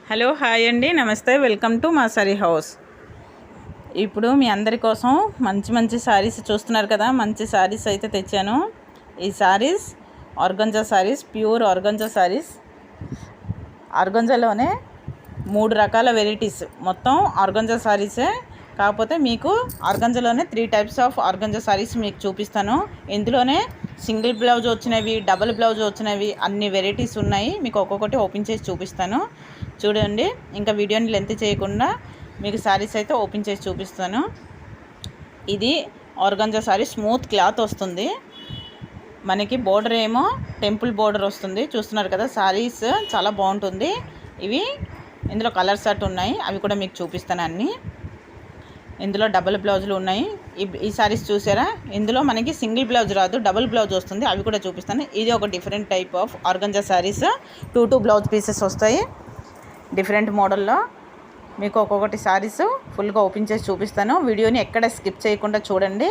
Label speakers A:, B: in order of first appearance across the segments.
A: Hello hi అండి, నమస్తే, welcome to మా సారీ హౌస్. ఇప్పుడు మీ అందరి కోసం మంచి మంచి శారీస్ చూస్తున్నారు కదా. మంచి శారీస్ అయితే తెచ్చాను. ఈ saris organza saris, pure organza saris. ఆర్గంజాలోనే 3 రకాల వెరైటీస్, మొత్తం ఆర్గంజా శారీసే. కాకపోతే మీకు ఆర్గంజాలోనే 3 టైప్స్ ఆఫ్ ఆర్గంజా శారీస్ మీకు చూపిస్తాను. ఇందులోనే సింగిల్ బ్లౌజ్ వచ్చినవి, డబుల్ బ్లౌజ్ వచ్చినవి, అన్ని వెరైటీస్ ఉన్నాయి. మీకు ఒక్కొక్కటి ఓపెన్ చేసి చూపిస్తాను చూడండి. ఇంకా వీడియోని లెంత్ చేయకుండా మీకు శారీస్ అయితే ఓపెన్ చేసి చూపిస్తాను. ఇది ఆర్గంజా శారీ, స్మూత్ క్లాత్ వస్తుంది. మనకి బోర్డర్ ఏమో టెంపుల్ బోర్డర్ వస్తుంది. చూస్తున్నారు కదా, శారీస్ చాలా బాగుంటుంది. ఇవి ఇందులో కలర్స్ అటు ఉన్నాయి, అవి కూడా మీకు చూపిస్తాను అన్నీ. ఇందులో డబుల్ బ్లౌజులు ఉన్నాయి. ఈ శారీస్ చూసారా, ఇందులో మనకి సింగిల్ బ్లౌజ్ రాదు, డబుల్ బ్లౌజ్ వస్తుంది. అవి కూడా చూపిస్తాను. ఇది ఒక different type of organza saris. 2 blouse pieces వస్తాయి డిఫరెంట్ మోడల్లో. మీకు ఒక్కొక్కటి శారీస్ ఫుల్గా ఓపెన్ చేసి చూపిస్తాను. వీడియోని ఎక్కడ స్కిప్ చేయకుండా చూడండి.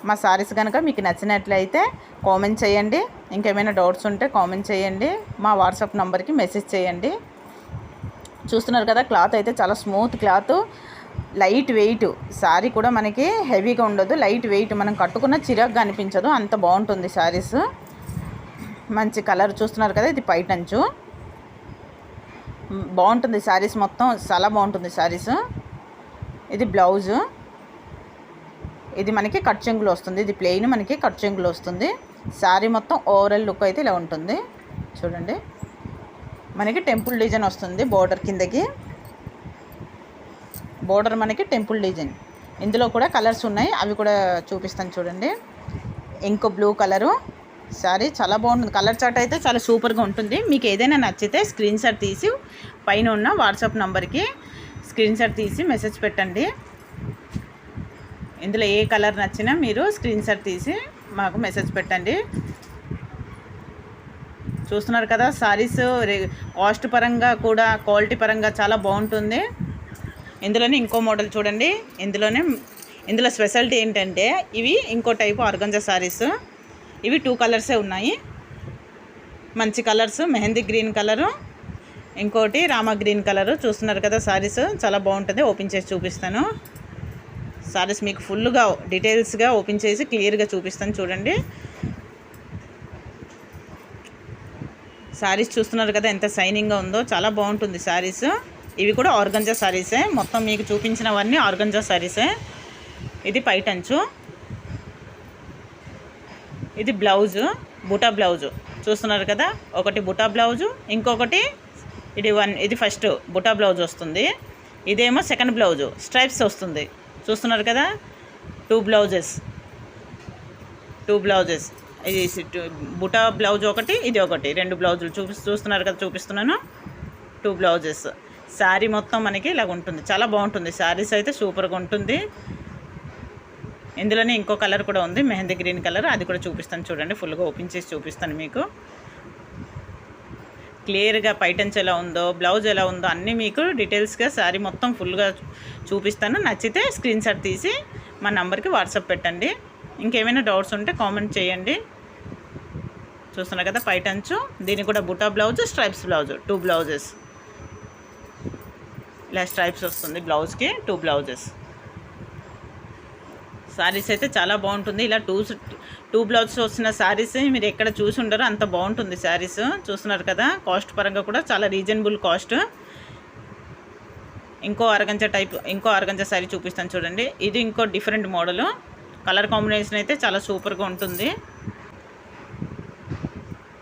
A: మా శారీస్ కనుక మీకు నచ్చినట్లయితే కామెంట్ చేయండి. ఇంకేమైనా డౌట్స్ ఉంటే కామెంట్ చేయండి. మా వాట్సాప్ నెంబర్కి మెసేజ్ చేయండి. చూస్తున్నారు కదా, క్లాత్ అయితే చాలా smooth cloth, light weight. Sari కూడా మనకి హెవీగా ఉండదు, లైట్ వెయిట్. మనం కట్టుకున్న చిరాగ్గా అనిపించదు, అంత బాగుంటుంది శారీస్. మంచి కలర్ చూస్తున్నారు కదా, ఇది పైటంచు. బాగుంటుంది శారీస్, మొత్తం చాలా బాగుంటుంది శారీస్. ఇది బ్లౌజు, ఇది మనకి కట్ చెంగులు వస్తుంది. ఇది ప్లెయిన్, మనకి కట్ చెంగులు వస్తుంది. శారీ మొత్తం ఓవరాల్ లుక్ అయితే ఇలా ఉంటుంది చూడండి. మనకి టెంపుల్ డిజైన్ వస్తుంది బోర్డర్ కిందకి. బోర్డర్ మనకి టెంపుల్ డిజైన్. ఇందులో కూడా కలర్స్ ఉన్నాయి, అవి కూడా చూపిస్తాను చూడండి. ఇంకో బ్లూ కలరు శారీ చాలా బాగుంటుంది. కలర్ చార్ట్ అయితే చాలా సూపర్గా ఉంటుంది. మీకు ఏదైనా నచ్చితే స్క్రీన్ షాట్ తీసి పైన ఉన్న వాట్సాప్ నెంబర్కి స్క్రీన్ షాట్ తీసి మెసేజ్ పెట్టండి. ఇందులో ఏ కలర్ నచ్చినా మీరు స్క్రీన్ షాట్ తీసి మాకు మెసేజ్ పెట్టండి. చూస్తున్నారు కదా, శారీస్ కాస్ట్ పరంగా కూడా క్వాలిటీ పరంగా చాలా బాగుంటుంది. ఇందులోనే ఇంకో మోడల్ చూడండి. ఇందులో స్పెషాలిటీ ఏంటంటే, ఇవి ఇంకో టైపు ఆర్గంజా శారీస్. ఇవి 2 కలర్సే ఉన్నాయి, మంచి కలర్స్. మెహందీ గ్రీన్ కలరు, ఇంకోటి రామా గ్రీన్ కలరు. చూస్తున్నారు కదా, శారీస్ చాలా బాగుంటుంది. ఓపెన్ చేసి చూపిస్తాను. శారీస్ మీకు ఫుల్గా డీటెయిల్స్గా ఓపెన్ చేసి క్లియర్గా చూపిస్తాను చూడండి. శారీస్ చూస్తున్నారు కదా, ఎంత షైనింగ్గా ఉందో, చాలా బాగుంటుంది శారీస్. ఇవి కూడా ఆర్గంజా శారీసే. మొత్తం మీకు చూపించినవన్నీ ఆర్గంజా శారీసే. ఇది పైటంచు, ఇది బ్లౌజు, బుటా బ్లౌజు. చూస్తున్నారు కదా, ఒకటి బుటా బ్లౌజు, ఇంకొకటి ఇది ఫస్ట్ బుటా బ్లౌజ్ వస్తుంది. ఇదేమో సెకండ్ బ్లౌజు, స్ట్రైప్స్ వస్తుంది. చూస్తున్నారు కదా, 2 బ్లౌజెస్. ఇది బుటా బ్లౌజ్ ఒకటి, ఇది ఒకటి, 2 బ్లౌజులు చూస్తున్నారు కదా, చూపిస్తున్నాను. 2 బ్లౌజెస్. శారీ మొత్తం మనకి ఇలాగ ఉంటుంది, చాలా బాగుంటుంది. శారీస్ అయితే సూపర్గా ఉంటుంది. ఇందులోనే ఇంకో కలర్ కూడా ఉంది, మెహందీ గ్రీన్ కలర్. అది కూడా చూపిస్తాను చూడండి. ఫుల్గా ఓపెన్ చేసి చూపిస్తాను మీకు క్లియర్గా. పైటంచ్ ఎలా ఉందో, బ్లౌజ్ ఎలా ఉందో అన్నీ మీకు డీటెయిల్స్గా శారీ మొత్తం ఫుల్గా చూపిస్తాను. నచ్చితే స్క్రీన్ షాట్ తీసి మా నంబర్కి వాట్సాప్ పెట్టండి. ఇంకేమైనా డౌట్స్ ఉంటే కామెంట్ చేయండి. చూస్తున్నారు కదా, పైటంచు. దీనికి కూడా బుటా బ్లౌజ్, స్ట్రైప్స్ బ్లౌజ్, 2 బ్లౌజెస్. ఇలా స్ట్రైప్స్ వస్తుంది బ్లౌజ్కి, 2 బ్లౌజెస్. శారీస్ అయితే చాలా బాగుంటుంది. ఇలా 2 బ్లౌజెస్ వచ్చిన శారీస్ మీరు ఎక్కడ చూసి ఉండరు, అంత బాగుంటుంది శారీస్. చూస్తున్నారు కదా, కాస్ట్ పరంగా కూడా చాలా రీజనబుల్ కాస్ట్. ఇంకో ఆర్గంజా శారీ చూపిస్తాను చూడండి. ఇది ఇంకో డిఫరెంట్ మోడలు. కలర్ కాంబినేషన్ అయితే చాలా సూపర్గా ఉంటుంది.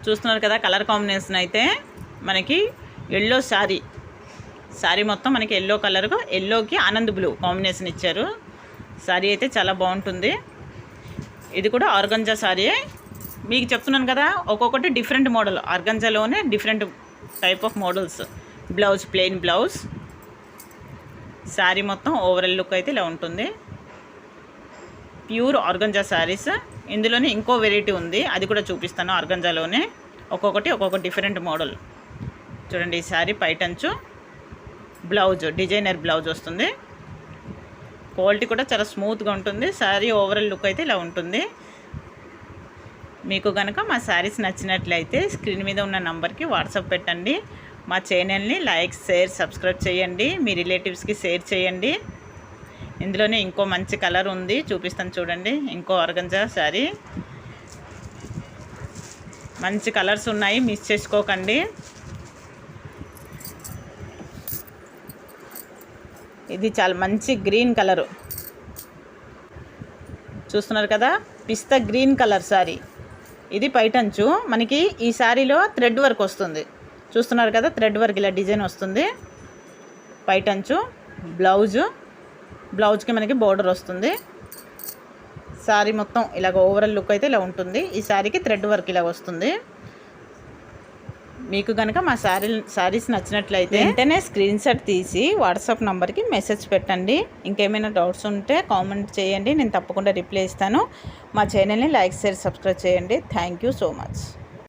A: చూస్తున్నారు కదా, కలర్ కాంబినేషన్ అయితే మనకి ఎల్లో శారీ మొత్తం మనకి ఎల్లో కలర్గా, ఎల్లోకి ఆనంద్ బ్లూ కాంబినేషన్ ఇచ్చారు. శారీ అయితే చాలా బాగుంటుంది. ఇది కూడా ఆర్గంజా శారీయే. మీకు చెప్తున్నాను కదా, ఒక్కొక్కటి డిఫరెంట్ మోడల్. ఆర్గంజాలోనే different type of models. Blouse plain blouse. Sari మొత్తం ఓవరాల్ లుక్ అయితే ఇలా ఉంటుంది. Pure organza saris. ఇందులోనే ఇంకో వెరైటీ ఉంది, అది కూడా చూపిస్తాను. ఆర్గంజాలోనే ఒక్కొక్క డిఫరెంట్ మోడల్. చూడండి, ఈ శారీ పైటంచు, బ్లౌజ్ డిజైనర్ బ్లౌజ్ వస్తుంది. క్వాలిటీ కూడా చాలా స్మూత్గా ఉంటుంది. శారీ ఓవరాల్ లుక్ అయితే ఇలా ఉంటుంది. మీకు కనుక మా శారీస్ నచ్చినట్లయితే స్క్రీన్ మీద ఉన్న నంబర్కి వాట్సాప్ పెట్టండి. మా ఛానల్ని లైక్, షేర్, సబ్స్క్రైబ్ చేయండి. మీ రిలేటివ్స్కి షేర్ చేయండి. ఇందులోనే ఇంకో మంచి కలర్ ఉంది, చూపిస్తాను చూడండి. ఇంకో ఆర్గంజా శారీ, మంచి కలర్స్ ఉన్నాయి, మిస్ చేసుకోకండి. ఇది చాలా మంచి గ్రీన్ కలరు, చూస్తున్నారు కదా, పిస్తా గ్రీన్ కలర్ శారీ. ఇది పైటంచు. మనకి ఈ శారీలో థ్రెడ్ వర్క్ వస్తుంది, చూస్తున్నారు కదా, థ్రెడ్ వర్క్ ఇలా డిజైన్ వస్తుంది. పైటంచు, బ్లౌజ్కి మనకి బోర్డర్ వస్తుంది. శారీ మొత్తం ఇలాగ ఓవరాల్ లుక్ అయితే ఇలా ఉంటుంది. ఈ శారీకి థ్రెడ్ వర్క్ ఇలా వస్తుంది. మీకు కనుక మా శారీస్ నచ్చినట్లయితే వెంటనే స్క్రీన్ షాట్ తీసి వాట్సాప్ నెంబర్కి మెసేజ్ పెట్టండి. ఇంకేమైనా డౌట్స్ ఉంటే కామెంట్ చేయండి, నేను తప్పకుండా రిప్లై ఇస్తాను. మా ఛానల్ని లైక్, షేర్, సబ్స్క్రైబ్ చేయండి. Thank you so much.